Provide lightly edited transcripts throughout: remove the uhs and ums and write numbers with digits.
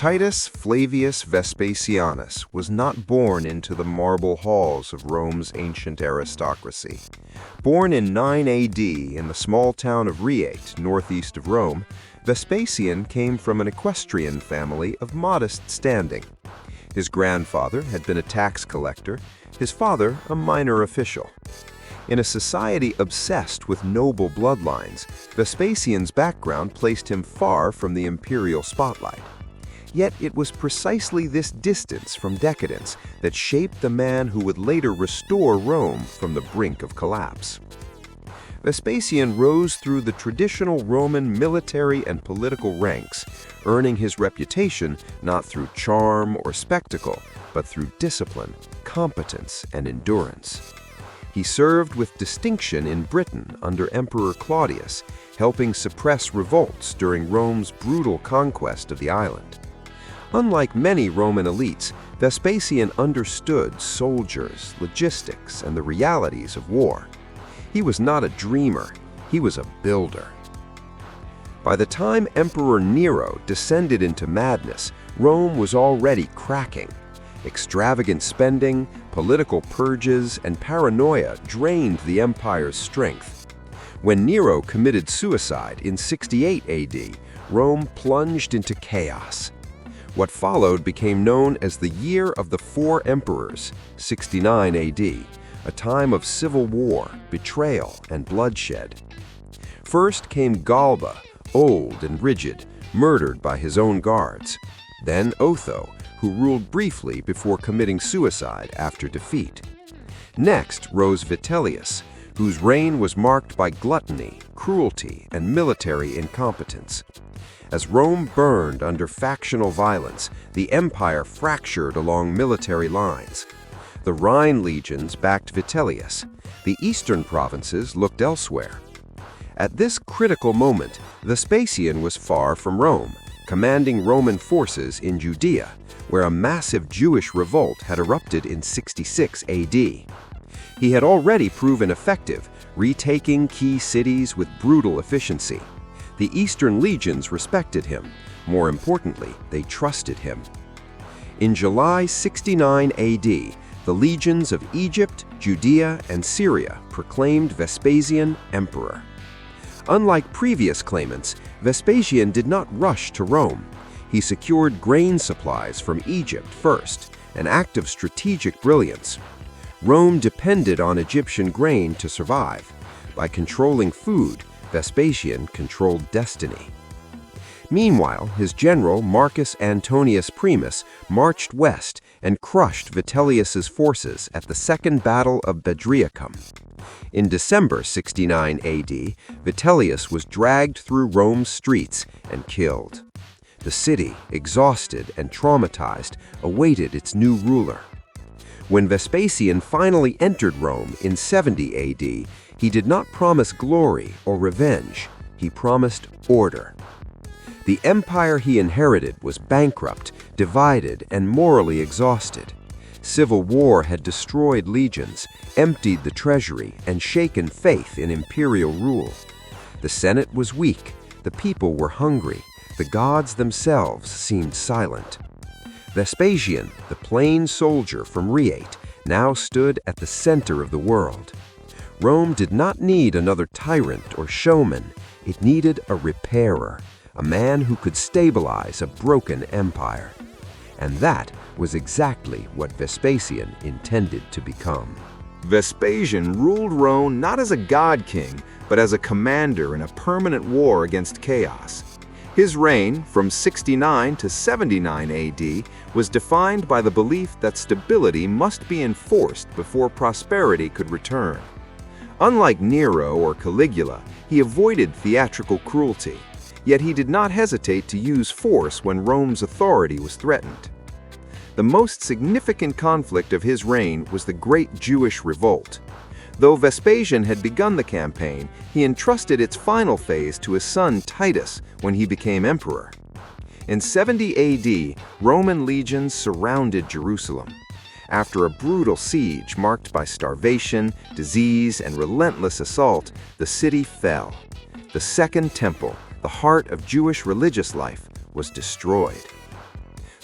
Titus Flavius Vespasianus was not born into the marble halls of Rome's ancient aristocracy. Born in 9 AD in the small town of Reshaped, northeast of Rome, Vespasian came from an equestrian family of modest standing. His grandfather had been a tax collector, his father a minor official. In a society obsessed with noble bloodlines, Vespasian's background placed him far from the imperial spotlight. Yet it was precisely this distance from decadence that shaped the man who would later restore Rome from the brink of collapse. Vespasian rose through the traditional Roman military and political ranks, earning his reputation not through charm or spectacle, but through discipline, competence, and endurance. He served with distinction in Britain under Emperor Claudius, helping suppress revolts during Rome's brutal conquest of the island. Unlike many Roman elites, Vespasian understood soldiers, logistics, and the realities of war. He was not a dreamer, he was a builder. By the time Emperor Nero descended into madness, Rome was already cracking. Extravagant spending, political purges, and paranoia drained the empire's strength. When Nero committed suicide in 68 AD, Rome plunged into chaos. What followed became known as the Year of the Four Emperors, 69 AD, a time of civil war, betrayal, and bloodshed. First came Galba, old and rigid, murdered by his own guards. Then Otho, who ruled briefly before committing suicide after defeat. Next rose Vitellius, whose reign was marked by gluttony, cruelty, and military incompetence. As Rome burned under factional violence, the empire fractured along military lines. The Rhine legions backed Vitellius. The eastern provinces looked elsewhere. At this critical moment, Vespasian was far from Rome, commanding Roman forces in Judea, where a massive Jewish revolt had erupted in 66 AD. He had already proven effective, retaking key cities with brutal efficiency. The Eastern legions respected him. More importantly, they trusted him. In July 69 AD, the legions of Egypt, Judea, and Syria proclaimed Vespasian emperor. Unlike previous claimants, Vespasian did not rush to Rome. He secured grain supplies from Egypt first, an act of strategic brilliance. Rome depended on Egyptian grain to survive. By controlling food, Vespasian controlled destiny. Meanwhile, his general Marcus Antonius Primus marched west and crushed Vitellius's forces at the Second Battle of Bedriacum. In December 69 AD, Vitellius was dragged through Rome's streets and killed. The city, exhausted and traumatized, awaited its new ruler. When Vespasian finally entered Rome in 70 AD, he did not promise glory or revenge. He promised order. The empire he inherited was bankrupt, divided, and morally exhausted. Civil war had destroyed legions, emptied the treasury, and shaken faith in imperial rule. The Senate was weak, the people were hungry, the gods themselves seemed silent. Vespasian, the plain soldier from Reshaped, now stood at the center of the world. Rome did not need another tyrant or showman. It needed a repairer, a man who could stabilize a broken empire. And that was exactly what Vespasian intended to become. Vespasian ruled Rome not as a god king, but as a commander in a permanent war against chaos. His reign, from 69 to 79 AD, was defined by the belief that stability must be enforced before prosperity could return. Unlike Nero or Caligula, he avoided theatrical cruelty, yet he did not hesitate to use force when Rome's authority was threatened. The most significant conflict of his reign was the Great Jewish Revolt. Though Vespasian had begun the campaign, he entrusted its final phase to his son Titus when he became emperor. In 70 AD, Roman legions surrounded Jerusalem. After a brutal siege marked by starvation, disease, and relentless assault, the city fell. The Second Temple, the heart of Jewish religious life, was destroyed.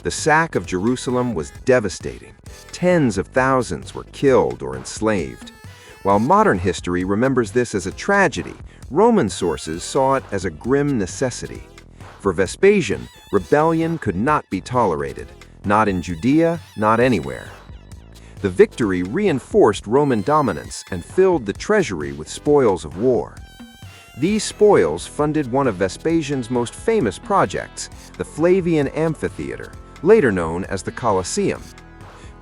The sack of Jerusalem was devastating. Tens of thousands were killed or enslaved. While modern history remembers this as a tragedy, Roman sources saw it as a grim necessity. For Vespasian, rebellion could not be tolerated, not in Judea, not anywhere. The victory reinforced Roman dominance and filled the treasury with spoils of war. These spoils funded one of Vespasian's most famous projects, the Flavian Amphitheater, later known as the Colosseum.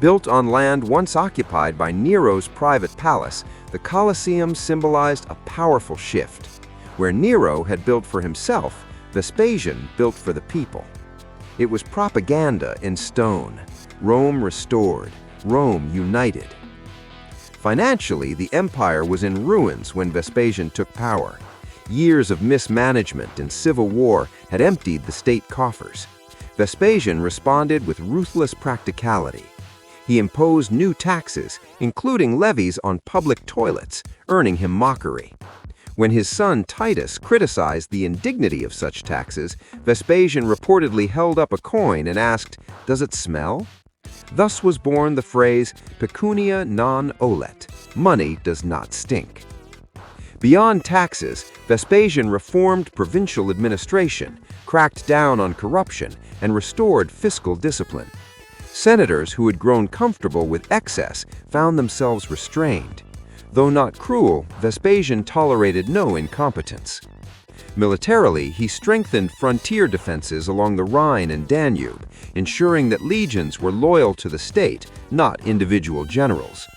Built on land once occupied by Nero's private palace, the Colosseum symbolized a powerful shift. Where Nero had built for himself, Vespasian built for the people. It was propaganda in stone. Rome restored, Rome united. Financially, the empire was in ruins when Vespasian took power. Years of mismanagement and civil war had emptied the state coffers. Vespasian responded with ruthless practicality. He imposed new taxes, including levies on public toilets, earning him mockery. When his son Titus criticized the indignity of such taxes, Vespasian reportedly held up a coin and asked, "Does it smell?" Thus was born the phrase pecunia non olet, money does not stink. Beyond taxes, Vespasian reformed provincial administration, cracked down on corruption, and restored fiscal discipline. Senators who had grown comfortable with excess found themselves restrained. Though not cruel, Vespasian tolerated no incompetence. Militarily, he strengthened frontier defenses along the Rhine and Danube, ensuring that legions were loyal to the state, not individual generals.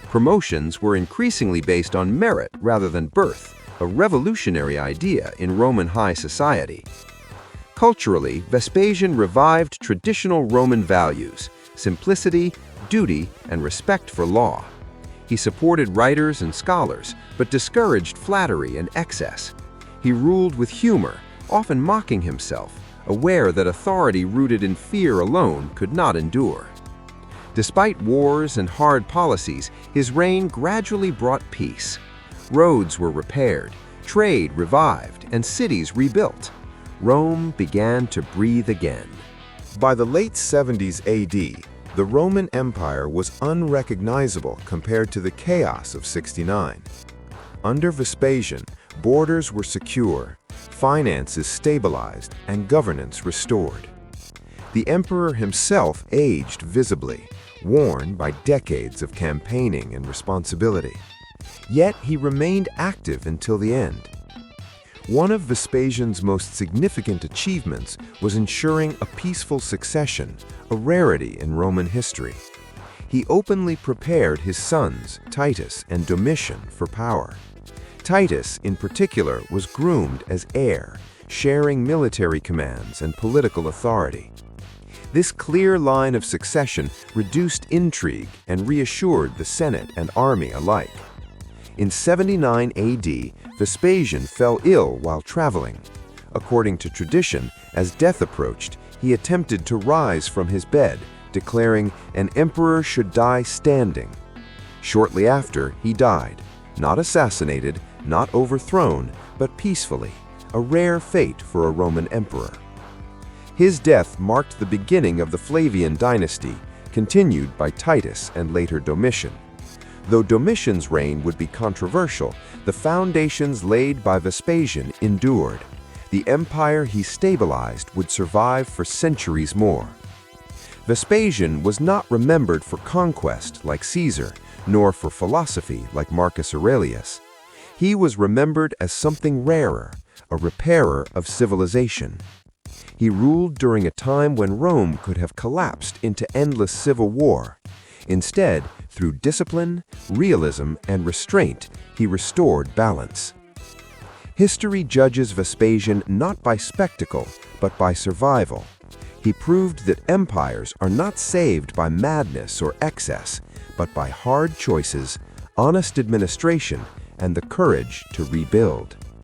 Promotions were increasingly based on merit rather than birth, a revolutionary idea in Roman high society. Culturally, Vespasian revived traditional Roman values, simplicity, duty, and respect for law. He supported writers and scholars, but discouraged flattery and excess. He ruled with humor, often mocking himself, aware that authority rooted in fear alone could not endure. Despite wars and hard policies, his reign gradually brought peace. Roads were repaired, trade revived, and cities rebuilt. Rome began to breathe again. By the late 70s AD, the Roman Empire was unrecognizable compared to the chaos of 69. Under Vespasian, borders were secure, finances stabilized, and governance restored. The emperor himself aged visibly, worn by decades of campaigning and responsibility. Yet he remained active until the end. One of Vespasian's most significant achievements was ensuring a peaceful succession, a rarity in Roman history. He openly prepared his sons, Titus and Domitian, for power. Titus, in particular, was groomed as heir, sharing military commands and political authority. This clear line of succession reduced intrigue and reassured the Senate and army alike. In 79 AD, Vespasian fell ill while traveling. According to tradition, as death approached, he attempted to rise from his bed, declaring, "An emperor should die standing." Shortly after, he died, not assassinated, not overthrown, but peacefully, a rare fate for a Roman emperor. His death marked the beginning of the Flavian Dynasty, continued by Titus and later Domitian. Though Domitian's reign would be controversial, the foundations laid by Vespasian endured. The empire he stabilized would survive for centuries more. Vespasian was not remembered for conquest like Caesar, nor for philosophy like Marcus Aurelius. He was remembered as something rarer, a repairer of civilization. He ruled during a time when Rome could have collapsed into endless civil war. Instead, through discipline, realism, and restraint, he restored balance. History judges Vespasian not by spectacle, but by survival. He proved that empires are not saved by madness or excess, but by hard choices, honest administration, and the courage to rebuild.